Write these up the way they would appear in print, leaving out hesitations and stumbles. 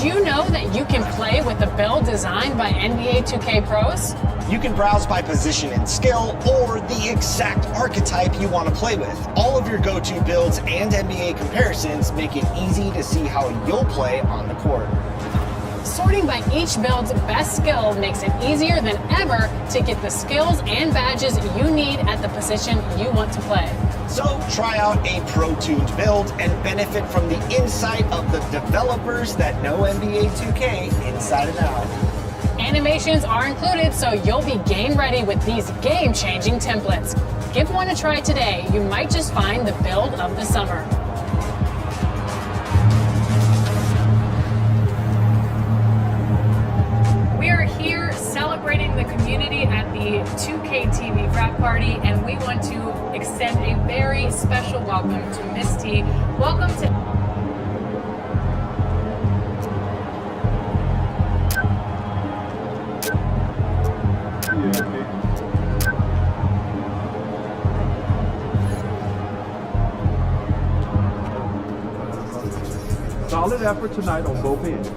you know that you can play with a build designed by NBA 2K pros? You can browse by position and skill, or the exact archetype you want to play with. All of your go-to builds and NBA comparisons make it easy to see how you'll play on the court. Sorting by each build's best skill makes it easier than ever to get the skills and badges you need at the position you want to play. So try out a pro-tuned build and benefit from the insight of the developers that know NBA 2K inside and out. Animations are included, so you'll be game ready with these game-changing templates. Give one a try today. You might just find the build of the summer. We are here celebrating the community at the 2K TV wrap party, and we want to extend a very special welcome to Miss T. Welcome to... Solid effort tonight on both ends.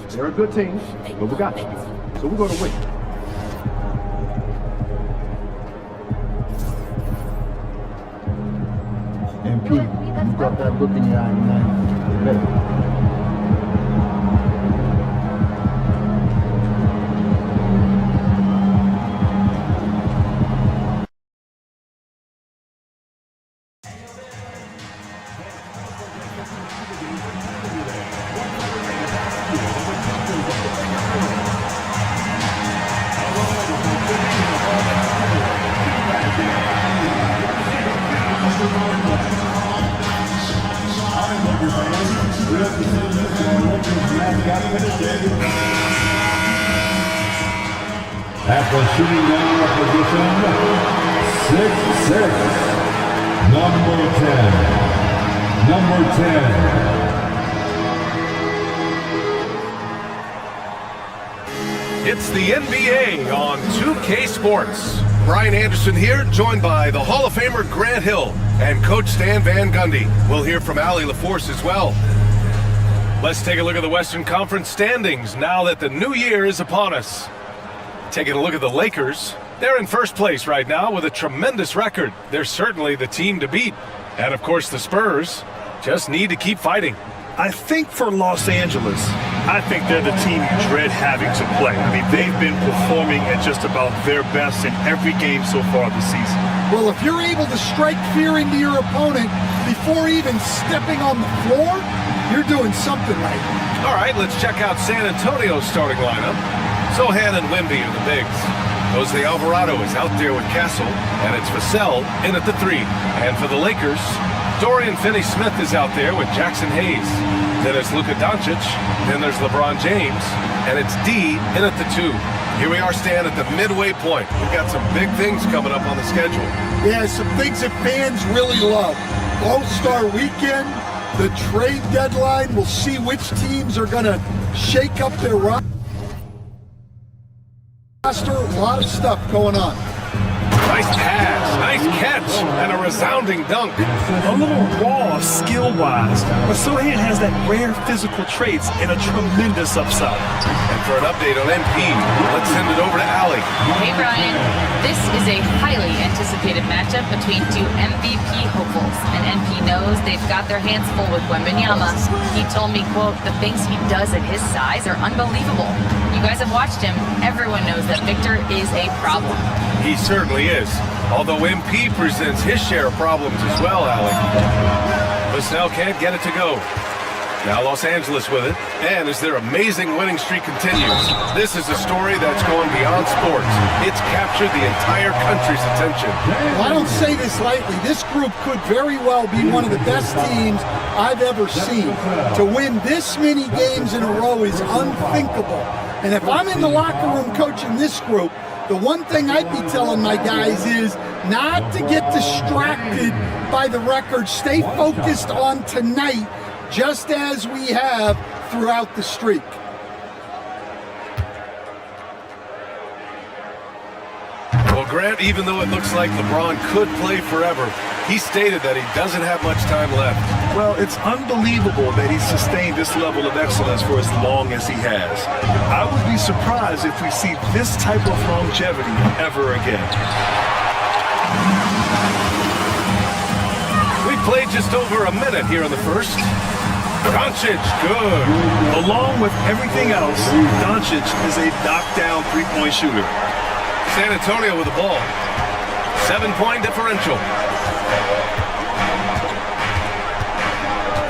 They're a good team, but we got you. So we're going to win. MP, you got that look in your eye tonight. After shooting down a position, 6-6, number 10. It's the NBA on 2K Sports. Brian Anderson here, joined by the Hall of Famer Grant Hill and Coach Stan Van Gundy. We'll hear from Allie LaForce as well. Let's take a look at the Western Conference standings now that the new year is upon us. Taking a look at the Lakers, they're in first place right now with a tremendous record. They're certainly the team to beat. And of course the Spurs just need to keep fighting. I think for Los Angeles, I think they're the team you dread having to play. I mean, they've been performing at just about their best in every game so far this season. Well, if you're able to strike fear into your opponent before even stepping on the floor, you're doing something right. All right, let's check out San Antonio's starting lineup. Sohan and Wemby are the bigs. Jose Alvarado is out there with Castle, and it's Vassell in at the 3. And for the Lakers, Dorian Finney-Smith is out there with Jackson Hayes. Then there's Luka Doncic, then there's LeBron James, and it's D in at the 2. Here we are, Stan, at the midway point. We've got some big things coming up on the schedule. Yeah, some things that fans really love. All-Star Weekend, the trade deadline. We'll see which teams are going to shake up their roster. A lot of stuff going on. Nice pass, nice catch, and a resounding dunk. A little raw skill-wise, but Sohan has that rare physical traits and a tremendous upside. And for an update on MP, let's send it over to Allie. Hey Brian, this is a highly anticipated matchup between two MVP hopefuls, and MP knows they've got their hands full with Wembanyama. He told me, quote, the things he does at his size are unbelievable. You guys have watched him. Everyone knows that Victor is a problem. He certainly is, although MP presents his share of problems as well, Alec. Vassell can't get it to go. Now Los Angeles with it, and as their amazing winning streak continues, this is a story that's gone beyond sports. It's captured the entire country's attention. Well, I don't say this lightly. This group could very well be one of the best teams I've ever seen. To win this many games in a row is unthinkable. And if I'm in the locker room coaching this group, the one thing I'd be telling my guys is not to get distracted by the record. Stay focused on tonight, just as we have throughout the streak. Well, Grant, even though it looks like LeBron could play forever, he stated that he doesn't have much time left. Well, it's unbelievable that he's sustained this level of excellence for as long as he has. I would be surprised if we see this type of longevity ever again. We played just over a minute here in the first. Doncic, good. Along with everything else, Doncic is a knockdown three-point shooter. San Antonio with the ball. 7-point differential.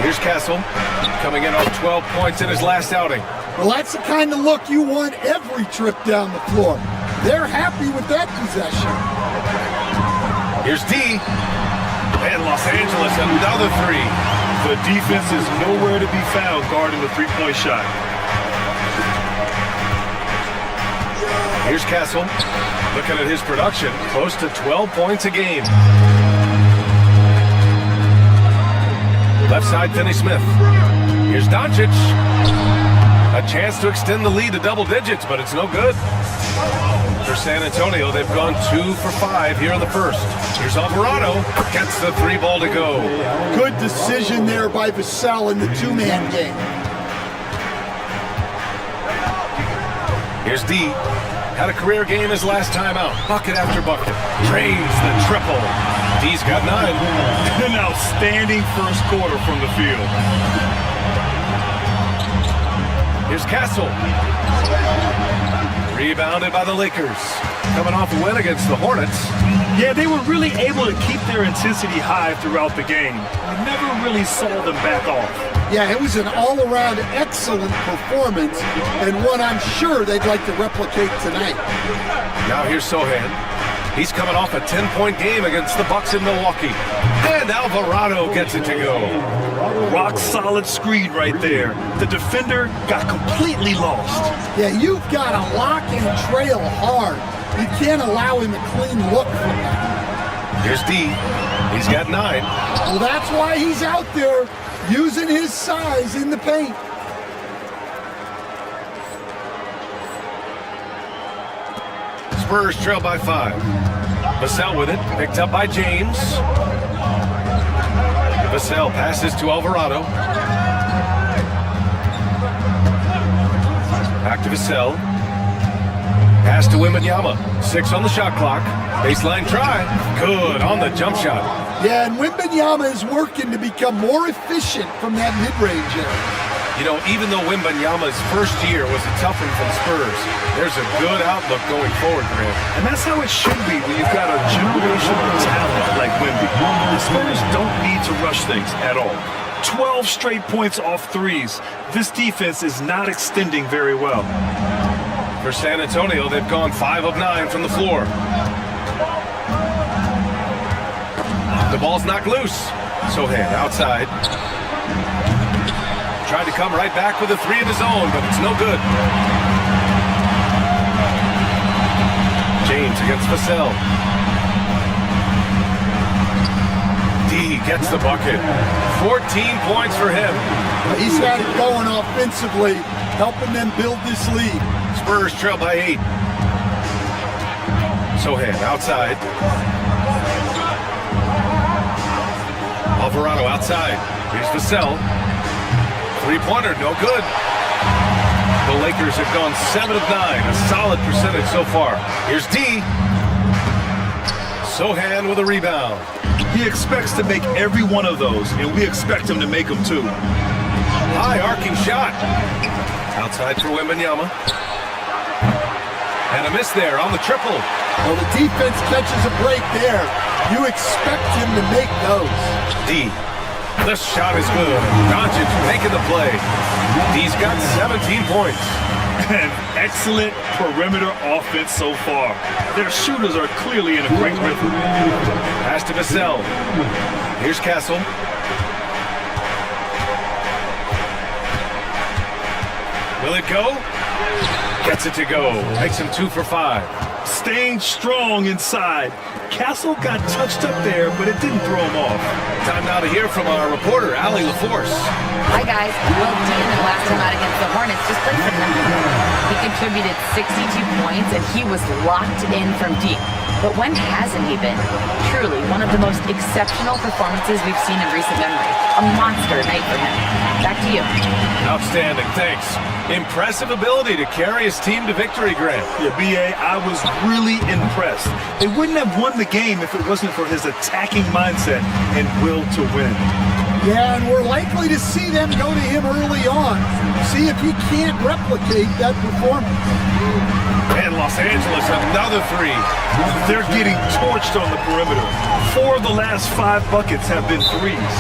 Here's Castle, coming in on 12 points in his last outing. Well, that's the kind of look you want every trip down the floor. They're happy with that possession. Here's D. And Los Angeles, another three. The defense is nowhere to be found guarding the three-point shot. Here's Castle, looking at his production, close to 12 points a game. Left side, Finney Smith. Here's Doncic. A chance to extend the lead to double digits, but it's no good. For San Antonio, they've gone 2 for 5 here in the first. Here's Alvarado, gets the 3 ball to go. Good decision there by Vassell in the two-man game. Here's D. Had a career game his last time out. Bucket after bucket. Drains the triple. D's got 9. An outstanding first quarter from the field. Here's Castle. Rebounded by the Lakers. Coming off a win against the Hornets. Yeah, they were really able to keep their intensity high throughout the game. We never really saw them back off. Yeah, it was an all-around excellent performance, and one I'm sure they'd like to replicate tonight. Now here's Sohan. He's coming off a 10-point game against the Bucks in Milwaukee. And Alvarado gets it to go. Rock solid screen right there. The defender got completely lost. Yeah, you've got to lock and trail hard. You can't allow him a clean look from that. Here's D. He's got 9. Well, that's why he's out there using his size in the paint. Spurs trail by 5. Vassell with it, picked up by James. Vassell passes to Alvarado. Back to Vassell. Pass to Wembanyama. 6 on the shot clock. Baseline try. Good on the jump shot. Yeah, and Wembanyama is working to become more efficient from that mid-range area. You know, even though Wembanyama's first year was a tough one for the Spurs, there's a good outlook going forward, Grant. And that's how it should be when you've got a generational talent like Wemby. The Spurs don't need to rush things at all. 12 straight points off threes. This defense is not extending very well. For San Antonio, they've gone 5 of 9 from the floor. The ball's knocked loose. Sohan outside. Tried to come right back with a 3 of his own, but it's no good. James against Vassell. D gets the bucket. 14 points for him. He's got it going offensively, helping them build this lead. Spurs trail by 8. Sohan outside. Alvarado outside. Here's Vassell. 3-pointer, no good. The Lakers have gone 7 of 9, a solid percentage so far. Here's D. Sohan with a rebound. He expects to make every one of those, and we expect him to make them too. High arcing shot. Outside for Wembanyama. And a miss there on the triple. Well, the defense catches a break there. You expect him to make those. D. The shot is good. Doncic making the play. He's got 17 points. An excellent perimeter offense so far. Their shooters are clearly in a great rhythm. Pass to Vassell. Here's Castle. Will it go? Gets it to go. Makes him 2 for 5. Staying strong inside. Castle got touched up there, but it didn't throw him off. Time now to hear from our reporter, Allie LaForce. Hi guys. Well, Dean, the last time out against the Hornets, just played for nothing. He contributed 62 points and he was locked in from deep. But when hasn't he been? Truly, one of the most exceptional performances we've seen in recent memory. A monster night for him. Back to you. Outstanding, thanks. Impressive ability to carry his team to victory, Grant. Yeah, B.A., I was really impressed. They wouldn't have won the game if it wasn't for his attacking mindset and will to win. Yeah, and we're likely to see them go to him early on. See if he can't replicate that performance. And Los Angeles, another 3. They're getting torched on the perimeter. 4 of the last 5 buckets have been threes.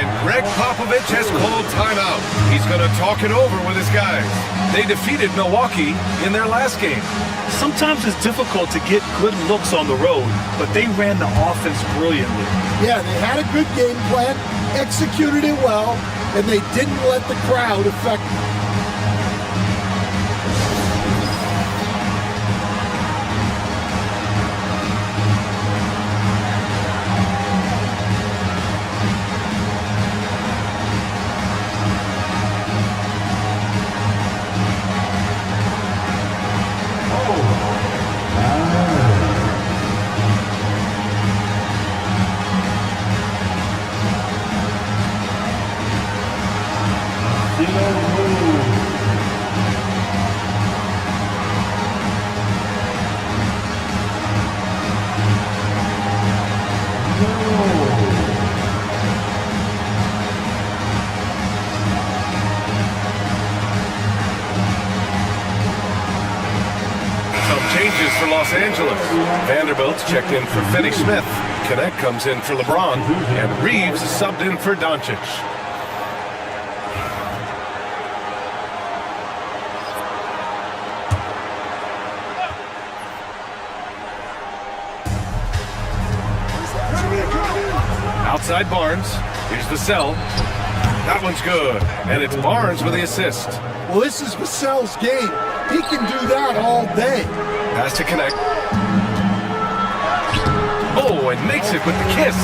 And Greg Popovich has called timeout. He's going to talk it over with his guys. They defeated Milwaukee in their last game. Sometimes it's difficult to get good looks on the road, but they ran the offense brilliantly. Yeah, they had a good game plan, executed it well, and they didn't let the crowd affect them. Changes for Los Angeles. Vanderbilt's checked in for Finney Smith. Connect comes in for LeBron. And Reeves is subbed in for Doncic. Outside Barnes. Here's Vassell. That one's good. And it's Barnes with the assist. Well, this is Vassell's game. He can do that all day. Has to connect. Oh, and makes it with the kiss.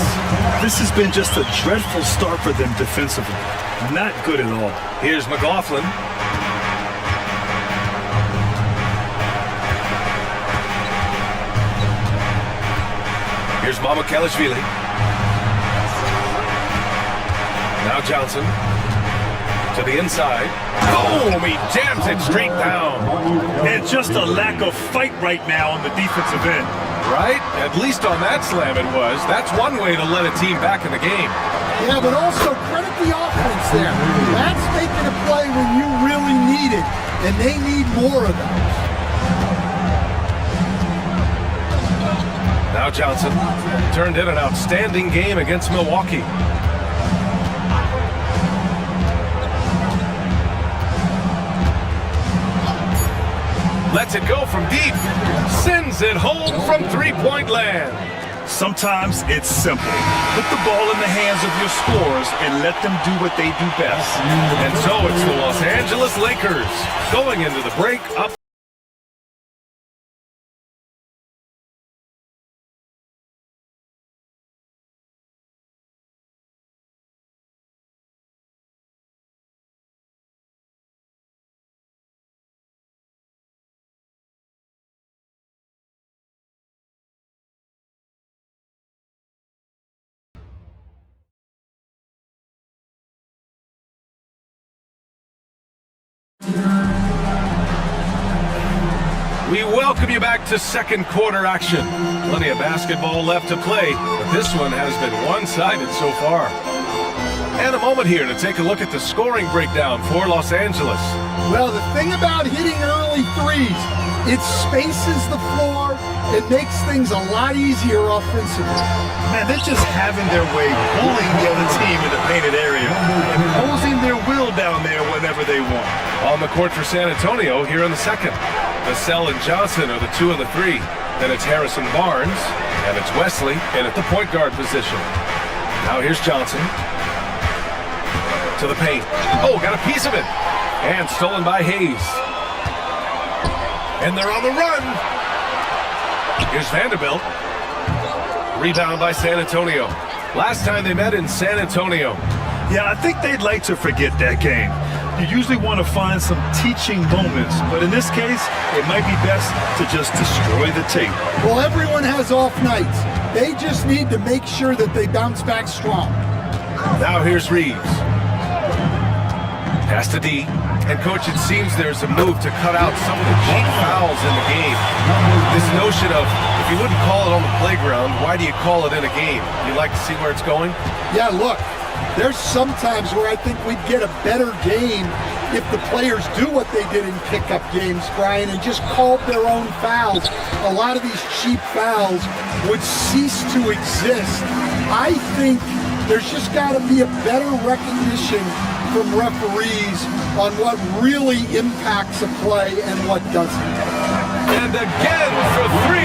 This has been just a dreadful start for them defensively. Not good at all. Here's McLaughlin. Here's Mamukelashvili. Now Johnson. To the inside. Boom! He jams it straight down. And just a lack of fight right now on the defensive end. Right? At least on that slam it was. That's one way to let a team back in the game. Yeah, but also credit the offense there. That's making a play when you really need it, and they need more of that. Now Johnson turned in an outstanding game against Milwaukee. Lets it go from deep. Sends it home from three-point land. Sometimes it's simple. Put the ball in the hands of your scorers and let them do what they do best. And so it's the Los Angeles Lakers going into the break up. We welcome you back to second quarter action. Plenty of basketball left to play, but this one has been one-sided so far. And a moment here to take a look at the scoring breakdown for Los Angeles. Well, the thing about hitting early threes, it spaces the floor, it makes things a lot easier offensively. Man, they're just having their way, bullying the other team in the painted area, imposing their will down there whenever they want. On the court for San Antonio here in the second. Vassell and Johnson are the 2 and the 3. Then it's Harrison Barnes, and it's Wesley in at the point guard position. Now here's Johnson. To the paint. Oh, got a piece of it. And stolen by Hayes. And they're on the run. Here's Vanderbilt. Rebound by San Antonio. Last time they met in San Antonio. Yeah, I think they'd like to forget that game. You usually want to find some teaching moments, but in this case, it might be best to just destroy the tape. Well, everyone has off nights. They just need to make sure that they bounce back strong. Now here's Reeves. Pass to D. And coach, it seems there's a move to cut out some of the cheap fouls in the game. This notion of, if you wouldn't call it on the playground, why do you call it in a game? You like to see where it's going? Yeah, look, there's some times where I think we'd get a better game if the players do what they did in pickup games, Brian, and just called their own fouls. A lot of these cheap fouls would cease to exist. I think there's just got to be a better recognition from referees on what really impacts a play and what doesn't. And again for 3.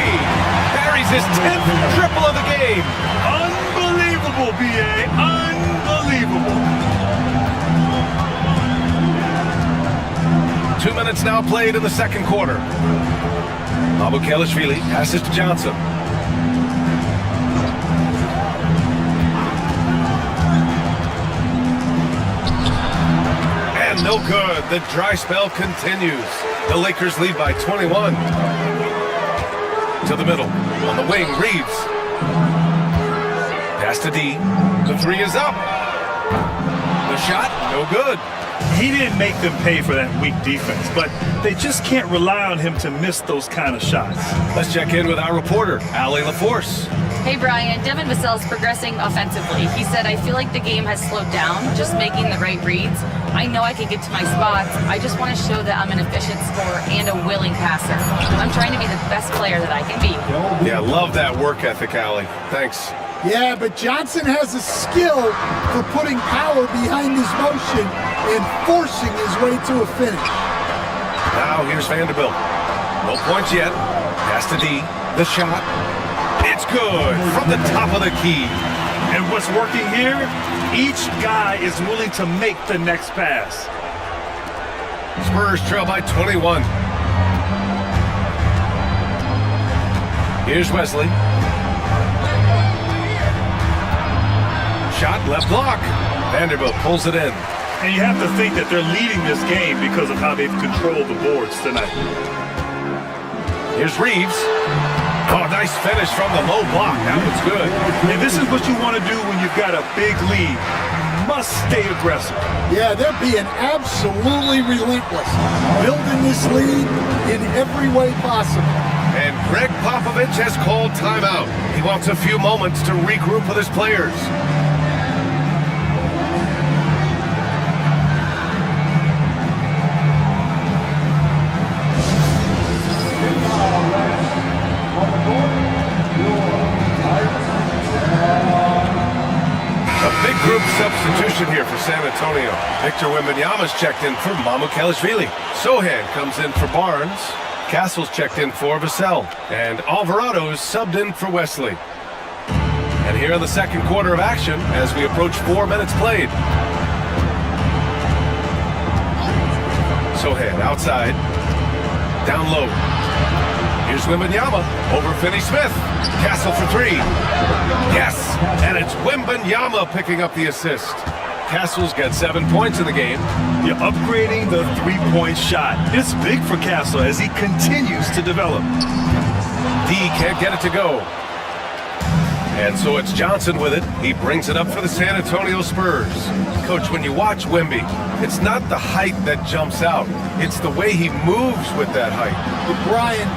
Carries his 10th triple of the game. Unbelievable, B.A. Unbelievable. 2 minutes now played in the second quarter. Mamukelashvili passes to Johnson. And no good. The dry spell continues. The Lakers lead by 21. To the middle. On the wing, Reeves. Pass to D. The 3 is up. The shot, no good. He didn't make them pay for that weak defense, but they just can't rely on him to miss those kind of shots. Let's check in with our reporter, Allie LaForce. Hey Brian, Devin Vassell is progressing offensively. He said, I feel like the game has slowed down, just making the right reads. I know I can get to my spots. I just want to show that I'm an efficient scorer and a willing passer. I'm trying to be the best player that I can be. Yeah, love that work ethic, Allie. Thanks. Yeah, but Johnson has a skill for putting power behind his motion and forcing his way to a finish. Now here's Vanderbilt. No points yet. Pass to D. The shot. It's good from the top of the key. And what's working here? Each guy is willing to make the next pass. Spurs trail by 21. Here's Wesley. Shot left block. Vanderbilt pulls it in. And you have to think that they're leading this game because of how they've controlled the boards tonight. Here's Reeves. Oh, nice finish from the low block. That was good. And this is what you want to do when you've got a big lead. You must stay aggressive. Yeah, they're being absolutely relentless, building this lead in every way possible. And Greg Popovich has called timeout. He wants a few moments to regroup with his players. Group substitution here for San Antonio. Victor Wembanyama's checked in for Mamukelashvili. Sohan comes in for Barnes. Castle's checked in for Vassell. And Alvarado's subbed in for Wesley. And here in the second quarter of action as we approach 4 minutes played. Sohan outside. Down low. Here's Wembanyama over Finney Smith. Castle for 3. Yes, and it's Wembanyama picking up the assist. Castle's got 7 points in the game. You're upgrading the three-point shot. It's big for Castle as he continues to develop. D can't get it to go. And so it's Johnson with it. He brings it up for the San Antonio Spurs. Coach, when you watch Wemby, it's not the height that jumps out. It's the way he moves with that height. But Brian,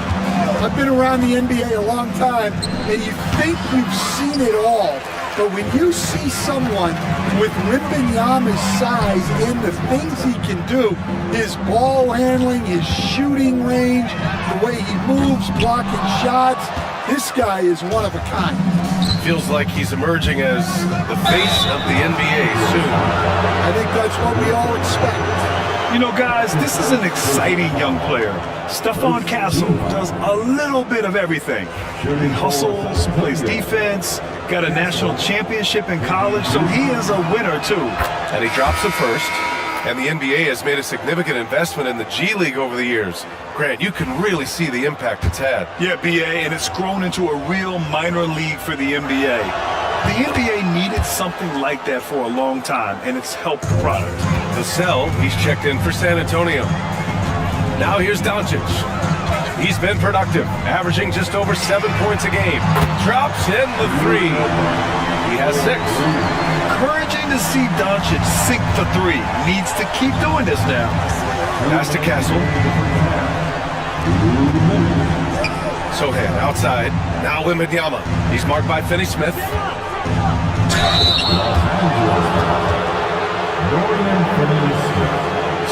I've been around the NBA a long time, and you think you've seen it all. But when you see someone with Wembanyama's size and the things he can do, his ball handling, his shooting range, the way he moves, blocking shots, this guy is one of a kind. Feels like he's emerging as the face of the NBA soon. I think that's what we all expect. You know, guys, this is an exciting young player. Stephon Castle does a little bit of everything. He hustles, plays defense, got a national championship in college, so he is a winner, too. And he drops the first. And the NBA has made a significant investment in the G League over the years. Grant, you can really see the impact it's had. Yeah, BA, and it's grown into a real minor league for the NBA. The NBA needed something like that for a long time, and it's helped the product. Vassell, he's checked in for San Antonio. Now here's Doncic. He's been productive, averaging just over 7 points a game. Drops in the three. He has 6. Encouraging to see Doncic sink the three. Needs to keep doing this now. Pass to Castle. Sohan outside. Now Wembanyama. He's marked by Finney-Smith.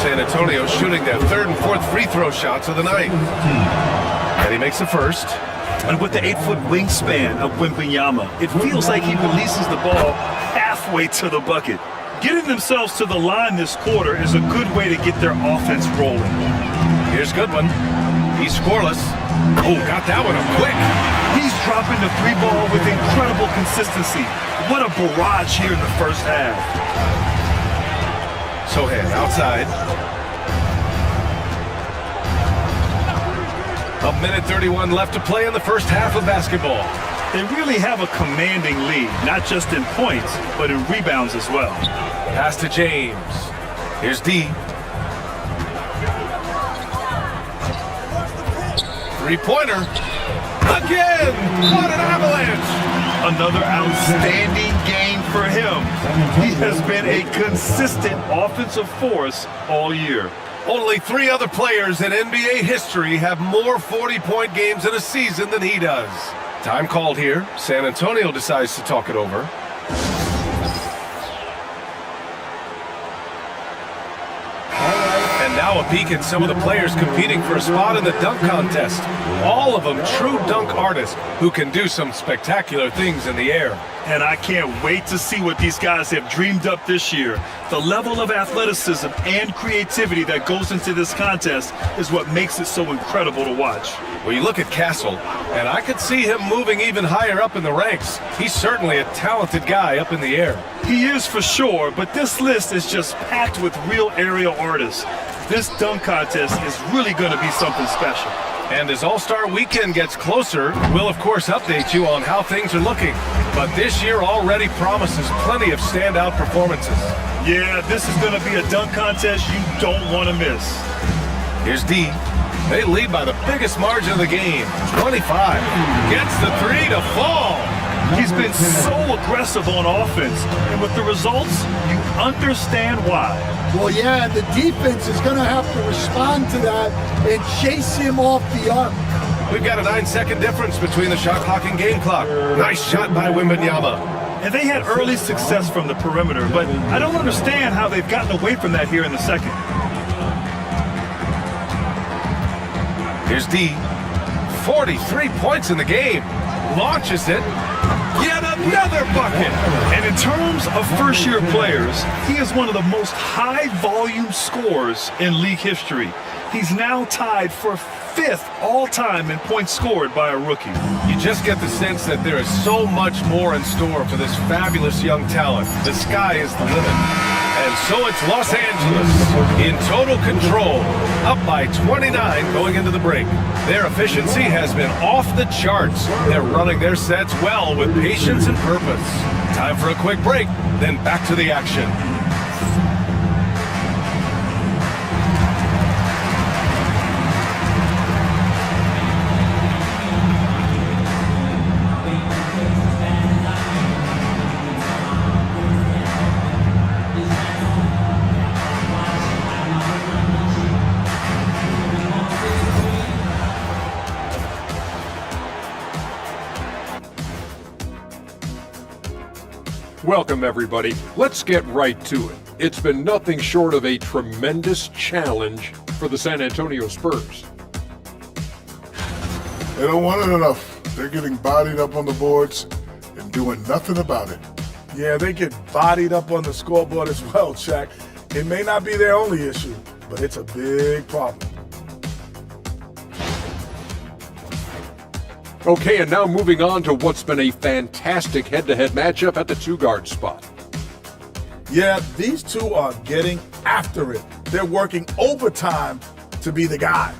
San Antonio shooting their 3rd and 4th free throw shots of the night. And he makes the first. And with the 8-foot wingspan of Wembanyama, it feels like he releases the ball halfway to the bucket. Getting themselves to the line this quarter is a good way to get their offense rolling. Here's Goodwin. He's scoreless. Oh, got that one up quick. He's dropping the 3 ball with incredible consistency. What a barrage here in the first half. Sohan outside. 1:31 left to play in the first half of basketball. They really have a commanding lead, not just in points, but in rebounds as well. Pass to James. Here's D. 3-pointer. Again! What an avalanche! Another outstanding game for him. He has been a consistent offensive force all year. Only 3 other players in NBA history have more 40-point games in a season than he does. Time called here. San Antonio decides to talk it over. And now a peek at some of the players competing for a spot in the dunk contest. All of them true dunk artists who can do some spectacular things in the air. And I can't wait to see what these guys have dreamed up this year. The level of athleticism and creativity that goes into this contest is what makes it so incredible to watch. Well, you look at Castle, and I could see him moving even higher up in the ranks. He's certainly a talented guy up in the air. He is for sure, but this list is just packed with real aerial artists. This dunk contest is really going to be something special. And as All-Star Weekend gets closer, we'll of course update you on how things are looking. But this year already promises plenty of standout performances. Yeah, this is going to be a dunk contest you don't want to miss. Here's D. They lead by the biggest margin of the game, 25. Gets the 3 to fall. He's been so aggressive on offense, and with the results, you understand why. Well, yeah, the defense is going to have to respond to that and chase him off the arc. We've got a 9-second difference between the shot clock and game clock. Nice shot by Wembanyama. And they had early success from the perimeter, but I don't understand how they've gotten away from that here in the second. Here's D. 43 points in the game. Launches it. Yet another bucket. And in terms of first-year players, he is one of the most high-volume scorers in league history. He's now tied for 5th all-time in points scored by a rookie. You just get the sense that there is so much more in store for this fabulous young talent. The sky is the limit. And so it's Los Angeles in total control, up by 29 going into the break. Their efficiency has been off the charts. They're running their sets well with patience and purpose. Time for a quick break, then back to the action. Welcome, everybody. Let's get right to it. It's been nothing short of a tremendous challenge for the San Antonio Spurs. They don't want it enough. They're getting bodied up on the boards and doing nothing about it. Yeah, they get bodied up on the scoreboard as well, Shaq. It may not be their only issue, but it's a big problem. Okay, and now moving on to what's been a fantastic head-to-head matchup at the two-guard spot. Yeah, these two are getting after it. They're working overtime to be the guy.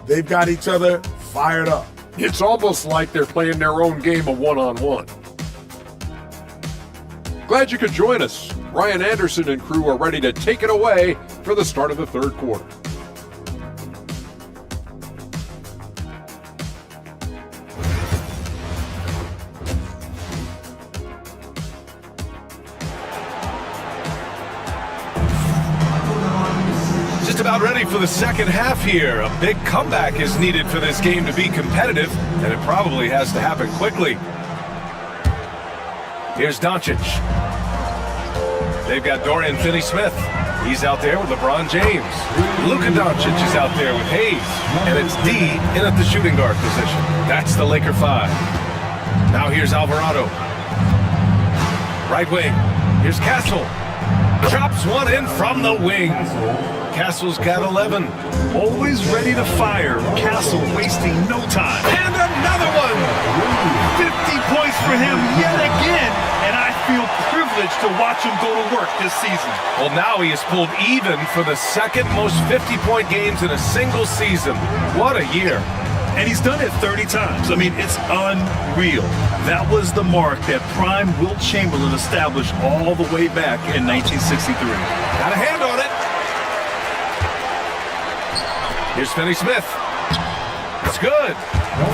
They've got each other fired up. It's almost like they're playing their own game of one-on-one. Glad you could join us. Ryan Anderson and crew are ready to take it away for the start of the third quarter. Just about ready for the second half here. A big comeback is needed for this game to be competitive, and it probably has to happen quickly. Here's Doncic. They've got Dorian Finney-Smith. He's out there with LeBron James. Luka Doncic is out there with Hayes. And it's D in at the shooting guard position. That's the Laker 5. Now here's Alvarado. Right wing. Here's Castle. Chops one in from the wing. Castle's got 11. Always ready to fire. Castle wasting no time. And another one! 50 points for him yet again. And I feel privileged to watch him go to work this season. Well, now he has pulled even for the second most 50-point games in a single season. What a year. And he's done it 30 times. I mean, it's unreal. That was the mark that prime Wilt Chamberlain established all the way back in 1963. Got a hand on it. Here's Finney-Smith. It's good.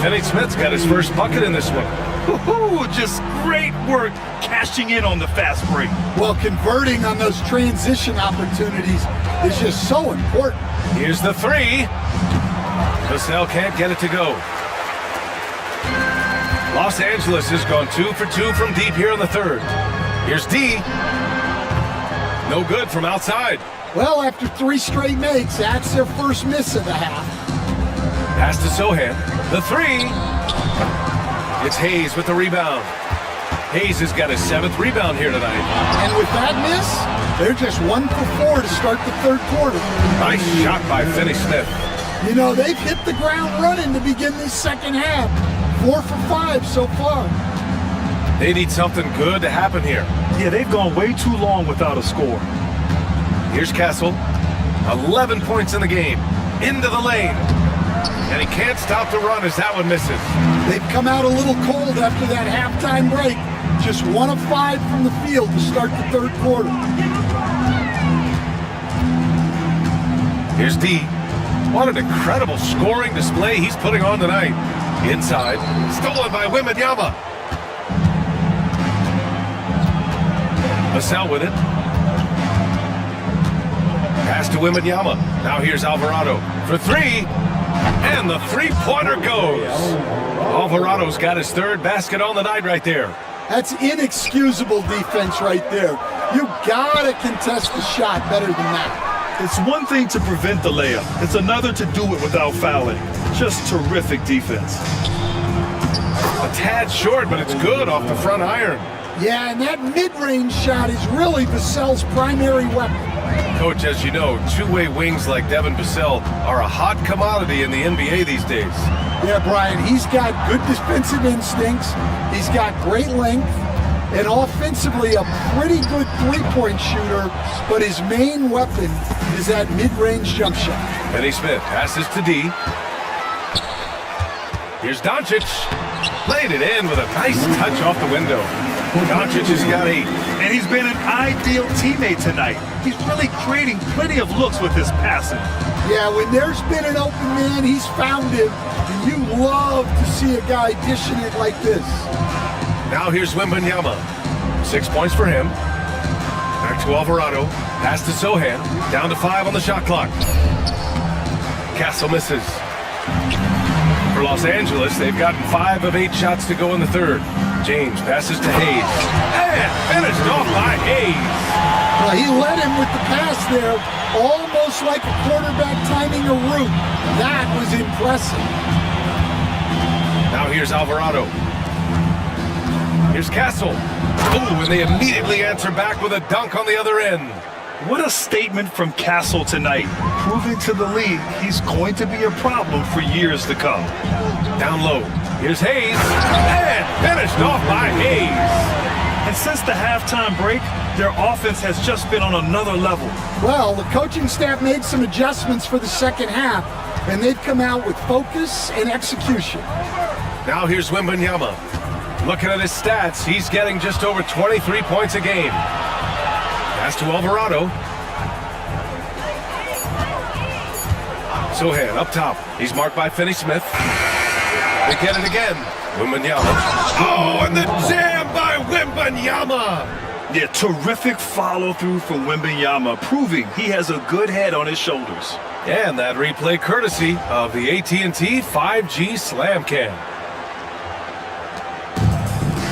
Finney-Smith's got his first bucket in this one. Woo-hoo, just great work cashing in on the fast break. Well, converting on those transition opportunities is just so important. Here's the three. Vassell can't get it to go. Los Angeles has gone 2 for 2 from deep here in the third. Here's D. No good from outside. Well, after 3 straight makes, that's their first miss of the half. Pass to Sohan. The three. It's Hayes with the rebound. Hayes has got his 7th rebound here tonight. And with that miss, they're just 1 for 4 to start the third quarter. Nice shot by Finney-Smith. You know, they've hit the ground running to begin this second half. 4 for 5 so far. They need something good to happen here. Yeah, they've gone way too long without a score. Here's Castle. 11 points in the game. Into the lane. And he can't stop the run as that one misses. They've come out a little cold after that halftime break. Just 1 of 5 from the field to start the third quarter. Here's D. What an incredible scoring display he's putting on tonight. Inside. Stolen by Wembanyama. Vassell with it. Pass to Wembanyama. Now here's Alvarado for 3. And the three-pointer goes. Alvarado's got his 3rd basket on the night right there. That's inexcusable defense right there. You gotta contest the shot better than that. It's one thing to prevent the layup. It's another to do it without fouling. Just terrific defense. A tad short, but it's good off the front iron. Yeah, and that mid-range shot is really Vassell's primary weapon. Coach, as you know, two-way wings like Devin Vassell are a hot commodity in the NBA these days. Yeah, Brian, he's got good defensive instincts. He's got great length. And offensively, a pretty good three-point shooter. But his main weapon is that mid-range jump shot. Finney-Smith passes to D. Here's Doncic. Played it in with a nice touch off the window. Doncic has got 8. And he's been an ideal teammate tonight. He's really creating plenty of looks with his passing. Yeah, when there's been an open man, he's found him. And you love to see a guy dishing it like this. Now here's Wembanyama. 6 points for him. Back to Alvarado. Pass to Sohan. Down to 5 on the shot clock. Castle misses. For Los Angeles, they've gotten 5 of 8 shots to go in the third. James passes to Hayes. And finished off by Hayes. He led him with the pass there, almost like a quarterback timing a route. That was impressive. Now here's Alvarado. Here's Castle. Ooh, and they immediately answer back with a dunk on the other end. What a statement from Castle tonight, proving to the league he's going to be a problem for years to come. Down low. Here's Hayes. And finished off by Hayes. And since the halftime break, their offense has just been on another level. Well, the coaching staff made some adjustments for the second half, and they've come out with focus and execution. Now here's Wembanyama. Looking at his stats, he's getting just over 23 points a game. Pass to Alvarado. Sohan up top. He's marked by Finney-Smith. They get it again. Wembanyama. Oh, and the jam by Wembanyama. Yeah, terrific follow-through from Wembanyama, proving he has a good head on his shoulders. And that replay courtesy of the AT&T 5G Slam Cam.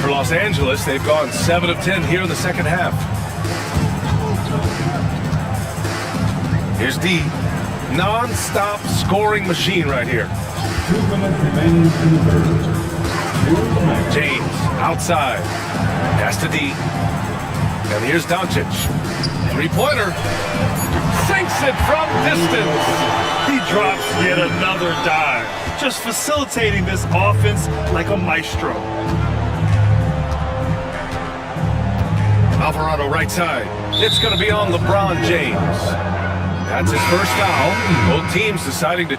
For Los Angeles, they've gone 7 of 10 here in the second half. Here's D. Non-stop scoring machine right here. 2 minutes remaining in the third. James outside. Pass to D. And here's Doncic. Three-pointer. Sinks it from distance. He drops yet another dive, just facilitating this offense like a maestro. Alvarado right side. It's going to be on LeBron James. That's his first foul. Both teams deciding to...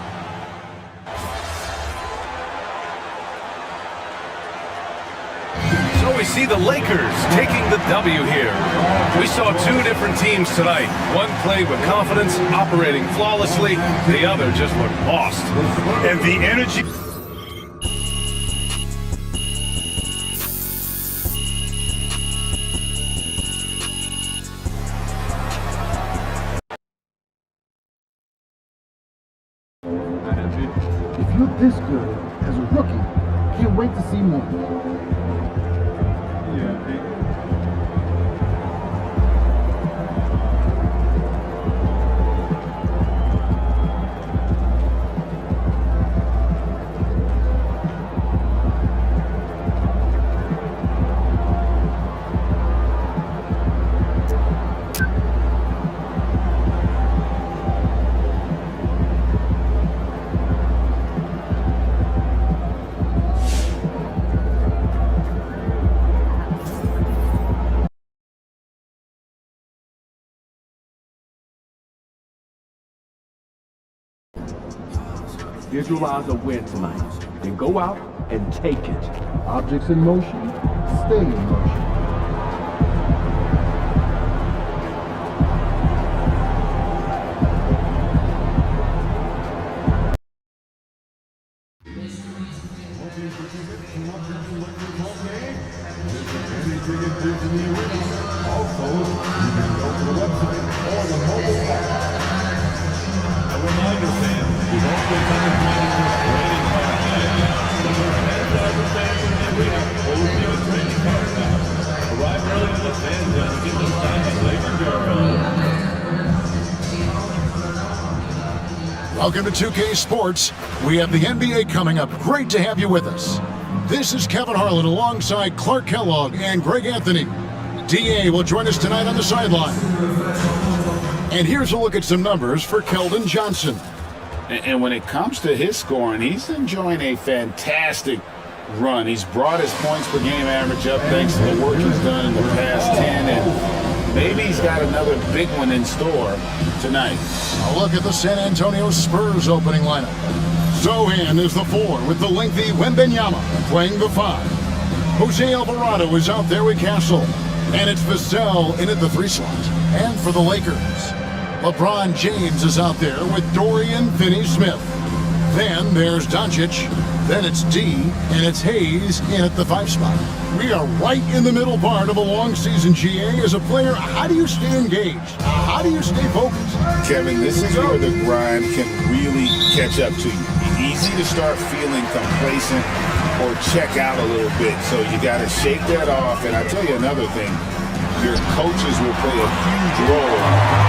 So we see the Lakers taking the W here. We saw two different teams tonight. One played with confidence, operating flawlessly. The other just looked lost. And the energy... If you're this good as a rookie, can't wait to see more. Visualize a win tonight, then go out and take it. Objects in motion, stay in motion. Welcome to 2K Sports. We have the NBA coming up. Great to have you with us. This is Kevin Harlan alongside Clark Kellogg and Greg Anthony. DA will join us tonight on the sideline. And here's a look at some numbers for Keldon Johnson. And when it comes to his scoring, he's enjoying a fantastic run. He's brought his points per game average up thanks to the work he's done in the past 10, and maybe he's got another big one in store tonight. A look at the San Antonio Spurs opening lineup. Sohan is the 4 with the lengthy Wembanyama playing the 5. Jose Alvarado is out there with Castle, and it's Vassell in at the 3 slot. And for the Lakers, LeBron James is out there with Dorian Finney-Smith. Then there's Doncic. Then it's D, and it's Hayes in at the 5 spot. We are right in the middle part of a long season, GA. As a player, how do you stay engaged? How do you stay focused? Kevin, this is where the grind can really catch up to you. Easy to start feeling complacent or check out a little bit. So you got to shake that off. And I tell you another thing, your coaches will play a huge role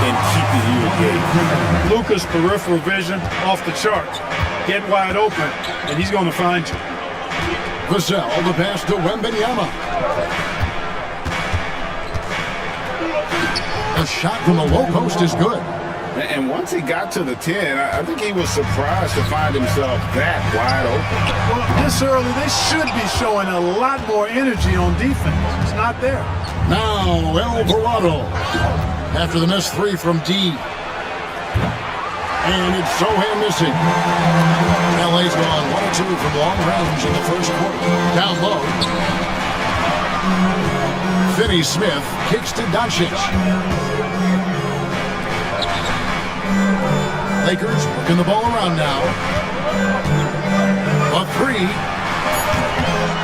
in keeping you engaged. Luka's peripheral vision off the charts. Get wide open, and he's going to find you. Vassell, the pass to Wembanyama. A shot from the low post is good. And once he got to the 10, I think he was surprised to find himself that wide open. Well, this early, they should be showing a lot more energy on defense. It's not there. Now, Alvarado. After the missed three from D. And it's Sohan missing. LA's gone 1 or 2 from long range in the first quarter. Down low. Finney-Smith kicks to Doncic. Lakers working the ball around now. A 3.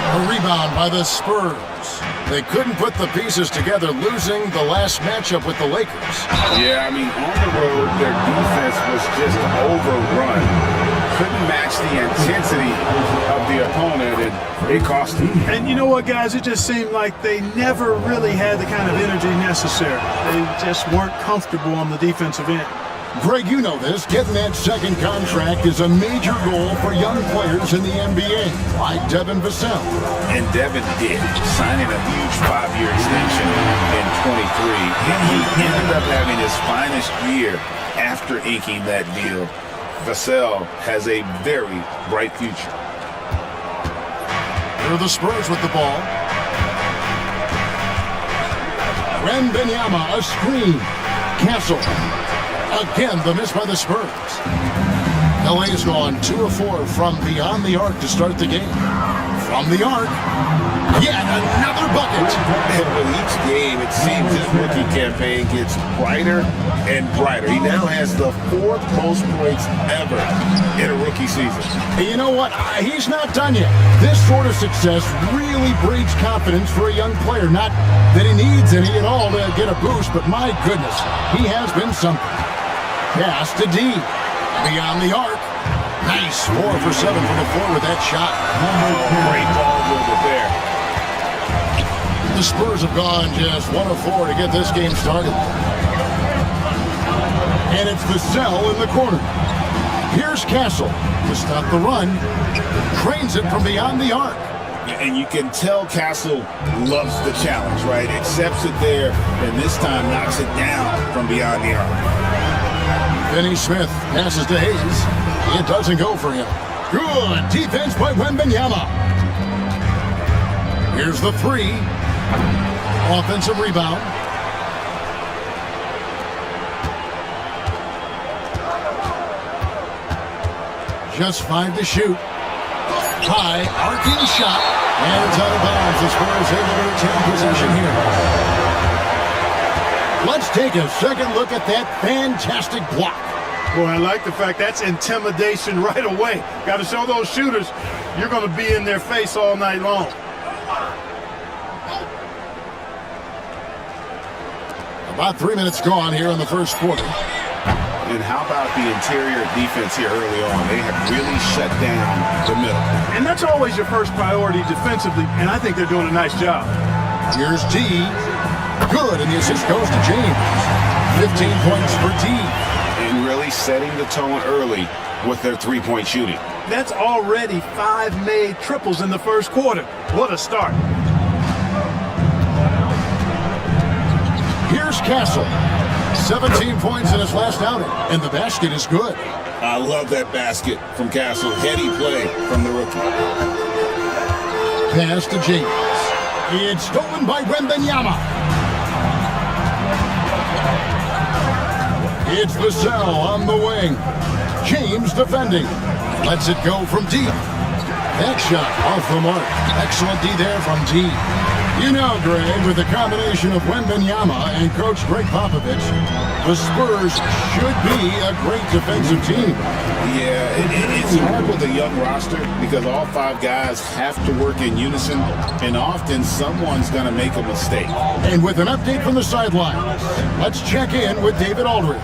A rebound by the Spurs. They couldn't put the pieces together, losing the last matchup with the Lakers. Yeah, I mean, on the road, their defense was just overrun. Couldn't match the intensity of the opponent, and it cost them. And you know what, guys? It just seemed like they never really had the kind of energy necessary. They just weren't comfortable on the defensive end. Greg, you know this. Getting that second contract is a major goal for young players in the NBA, like Devin Vassell. And Devin did, signing a huge 5-year extension in 23. And he ended up having his finest year after inking that deal. Vassell has a very bright future. Here are the Spurs with the ball. Wembanyama, a screen. Castle. Again, the miss by the Spurs. LA's gone 2 of 4 from beyond the arc to start the game. From the arc, yet another bucket. And with each game, it seems his rookie campaign gets brighter and brighter. He now has the 4th most points ever in a rookie season. And you know what? He's not done yet. This sort of success really breeds confidence for a young player. Not that he needs any at all to get a boost, but my goodness, he has been something. Pass to D. Beyond the arc. Nice. 4 for 7 from the floor with that shot. Great ball movement there. The Spurs have gone just 1 of 4 to get this game started. And it's Vassell in the corner. Here's Castle to stop the run. Trains it from beyond the arc. And you can tell Castle loves the challenge, right? Accepts it there, and this time knocks it down from beyond the arc. Finney-Smith passes to Hayes. It doesn't go for him. Good defense by Wembanyama. Here's the 3. Offensive rebound. Just 5 to shoot. High, arcing shot. And it's out of bounds. The Spurs able to retain possession here. Let's take a second look at that fantastic block. Boy, I like the fact that's intimidation right away. Got to show those shooters you're going to be in their face all night long. About 3 minutes gone here in the first quarter. And how about the interior defense here early on? They have really shut down the middle. And that's always your first priority defensively, and I think they're doing a nice job. Here's D. Good, and the assist goes to James. 15 points for D. And really setting the tone early with their three-point shooting. That's already 5 made triples in the first quarter. What a start. Here's Castle. 17 points in his last outing, and the basket is good. I love that basket from Castle. Heady play from the rookie. Pass to James. It's stolen by Wembanyama. It's Vassell on the wing. James defending. Lets it go from deep. That shot off the mark. Excellent D there from D. You know, Greg, with the combination of Wembanyama and Coach Greg Popovich, the Spurs should be a great defensive team. Yeah, it's hard with a young roster because all 5 guys have to work in unison, and often someone's going to make a mistake. And with an update from the sidelines, let's check in with David Aldridge.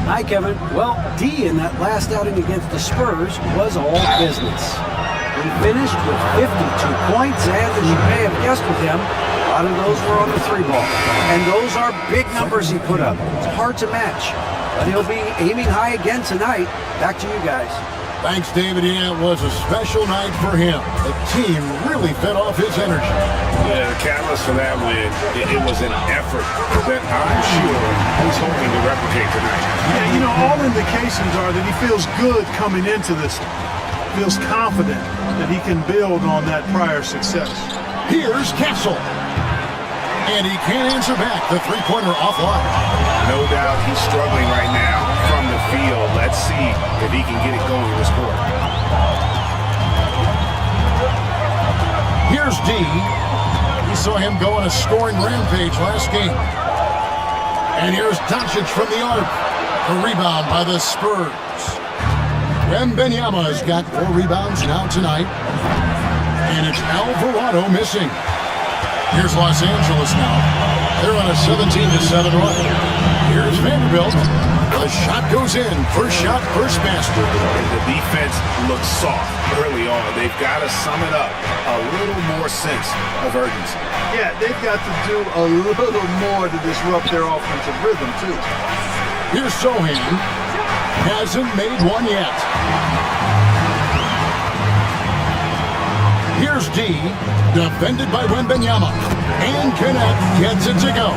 Hi, Kevin. Well, D in that last outing against the Spurs was all business. He finished with 52 points, and as you may have guessed with him, a lot of those were on the 3-ball. And those are big numbers he put up. It's hard to match, but he'll be aiming high again tonight. Back to you guys. Thanks, David. Yeah, it was a special night for him. The team really fed off his energy. Yeah, the catalyst for that win, it was an effort that I'm sure he's hoping to replicate tonight. Yeah, you know, all indications are that he feels good coming into this. Feels confident that he can build on that prior success. Here's Castle. And he can't answer back. The three-pointer offline. No doubt he's struggling right now from the field. Let's see if he can get it going this quarter. Here's D. We saw him go on a scoring rampage last game. And here's Doncic from the arc. The rebound by the Spurs. Wembanyama's got 4 rebounds now tonight. And it's Alvarado missing. Here's Los Angeles now. They're on a 17-7 run. Here's Vanderbilt. The shot goes in. First shot, first basket. The defense looks soft early on. They've got to sum it up. A little more sense of urgency. Yeah, they've got to do a little more to disrupt their offensive rhythm, too. Here's Sohan. Hasn't made one yet. Here's D, defended by Wembanyama, and Kenneth gets it to go.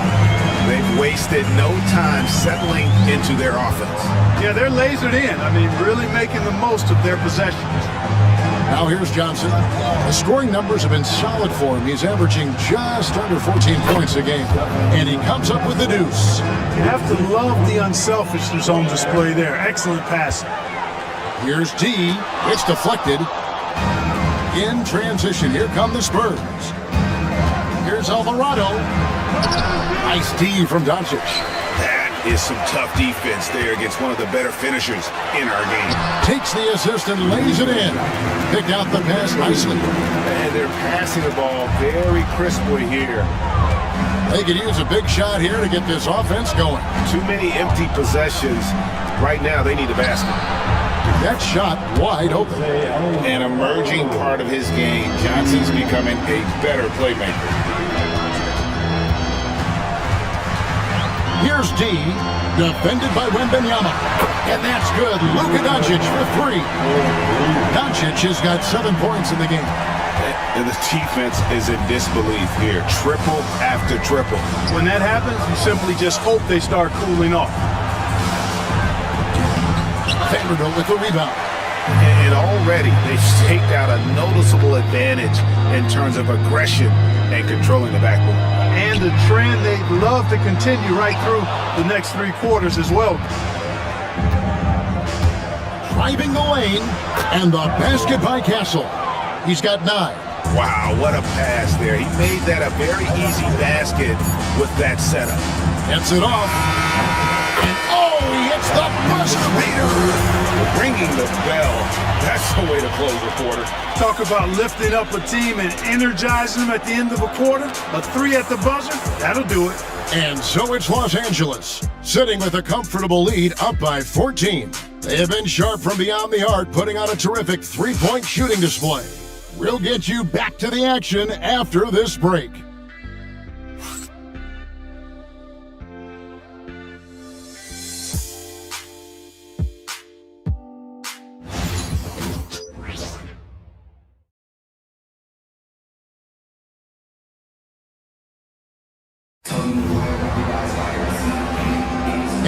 They've wasted no time settling into their offense. Yeah, they're lasered in. I mean, really making the most of their possessions. Now here's Johnson. The scoring numbers have been solid for him. He's averaging just under 14 points a game, and he comes up with the deuce. You have to love the unselfishness on display there. Excellent passing. Here's D. It's deflected. In transition, here come the Spurs. Here's Alvarado. Nice D from Doncic. That is some tough defense there against one of the better finishers in our game. Takes the assist and lays it in. Picked out the pass nicely. And they're passing the ball very crisply here. They could use a big shot here to get this offense going. Too many empty possessions. Right now, they need a basket. That shot wide open. An emerging part of his game. Johnson's becoming a better playmaker. Here's D, defended by Wembanyama. And that's good. Luka Doncic for 3. Doncic has got 7 points in the game. And the defense is in disbelief here. Triple after triple. When that happens, you simply just hope they start cooling off. Vanderbilt with the rebound. And already they've staked out a noticeable advantage in terms of aggression and controlling the backboard. And a trend they'd love to continue right through the next 3 quarters as well. Driving the lane, and the basket by Castle. He's got 9. Wow, what a pass there. He made that a very easy basket with that setup. Gets it off. And oh, he hits the buzzer beater. Ringing the bell. That's the way to close the quarter. Talk about lifting up a team and energizing them at the end of a quarter. A 3 at the buzzer, that'll do it. And so it's Los Angeles, sitting with a comfortable lead up by 14. They have been sharp from beyond the arc, putting on a terrific 3-point shooting display. We'll get you back to the action after this break.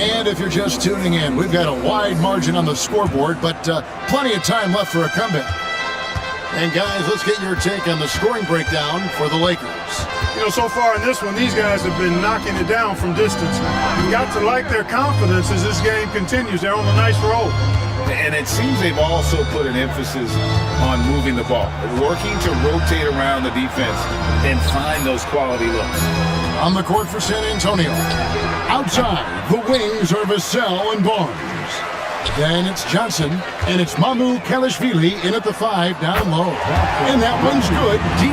And if you're just tuning in, we've got a wide margin on the scoreboard, but plenty of time left for a comeback. And guys, let's get your take on the scoring breakdown for the Lakers. You know, so far in this one, these guys have been knocking it down from distance. You got to like their confidence as this game continues. They're on a nice roll. And it seems they've also put an emphasis on moving the ball, working to rotate around the defense and find those quality looks. On the court for San Antonio. Outside, the wings are Vassell and Barnes. Then it's Johnson, and it's Mamu Kalashvili in at the 5 down low. And that one's good, D.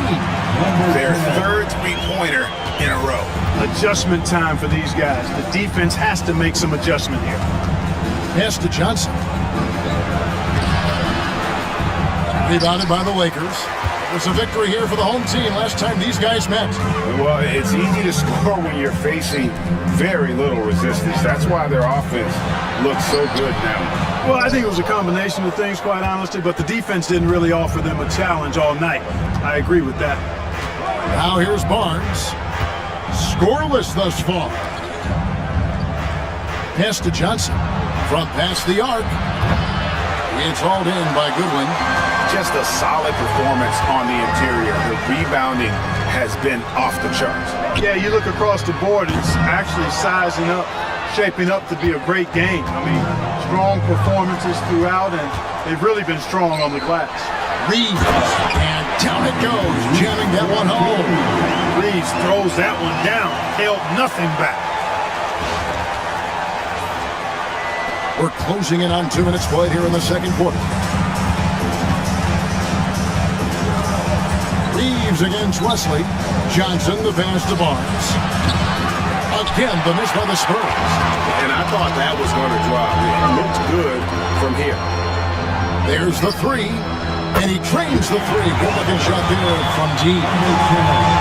Their third three-pointer in a row. Adjustment time for these guys. The defense has to make some adjustment here. Pass to Johnson. Rebounded by the Lakers. It's a victory here for the home team last time these guys met. Well, it's easy to score when you're facing very little resistance. That's why their offense looks so good now. Well, I think it was a combination of things, quite honestly, but the defense didn't really offer them a challenge all night. I agree with that. Now here's Barnes. Scoreless thus far. Pass to Johnson. Front pass the arc. It's hauled in by Goodwin. Just a solid performance on the interior. The rebounding has been off the charts. Yeah, you look across the board, it's actually sizing up, shaping up to be a great game. I mean, strong performances throughout, and they've really been strong on the glass. Reeves, and down it goes, jamming that one home. Reeves throws that one down, held nothing back. We're closing in on 2 minutes played here in the second quarter. Reeves against Wesley. Johnson, the pass to Barnes. Again, the miss by the Spurs. And I thought that was going to drop. It looked good from here. There's the three, and he trains the three. Good looking shot there from D.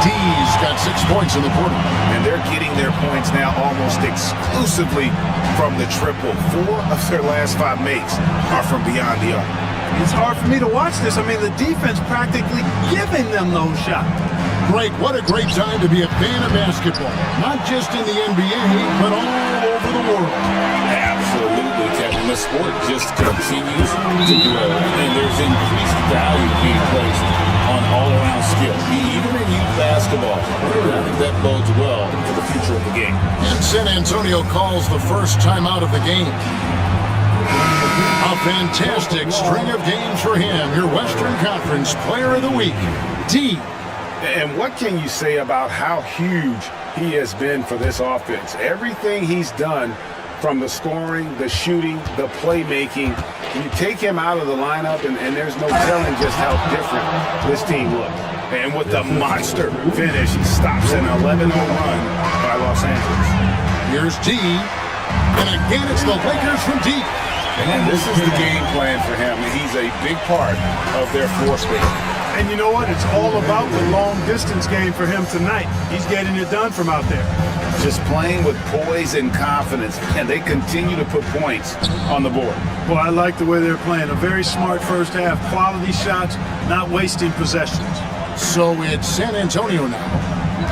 D's got 6 points in the quarter. And they're getting their points now almost exclusively from the triple. 4 of their last 5 makes are from beyond the arc. It's hard for me to watch this. I mean, the defense practically giving them those shots. Great, what a great time to be a fan of basketball. Not just in the NBA, but all over the world. Absolutely, Kevin. The sport just continues to grow, and there's increased value being placed on all-around skill. Even in youth basketball, I think that bodes well for the future of the game. And San Antonio calls the first time out of the game. A fantastic string of games for him. Your Western Conference Player of the Week, D. And what can you say about how huge he has been for this offense? Everything he's done, from the scoring, the shooting, the playmaking, you take him out of the lineup, and there's no telling just how different this team looks. And with the monster finish, he stops an 11-0 run by Los Angeles. Here's D. And again, it's the Lakers from deep. And this is the game plan for him. He's a big part of their floor space. And you know what? It's all about the long-distance game for him tonight. He's getting it done from out there. Just playing with poise and confidence, and they continue to put points on the board. Well, I like the way they're playing. A very smart first half. Quality shots, not wasting possessions. So it's San Antonio now.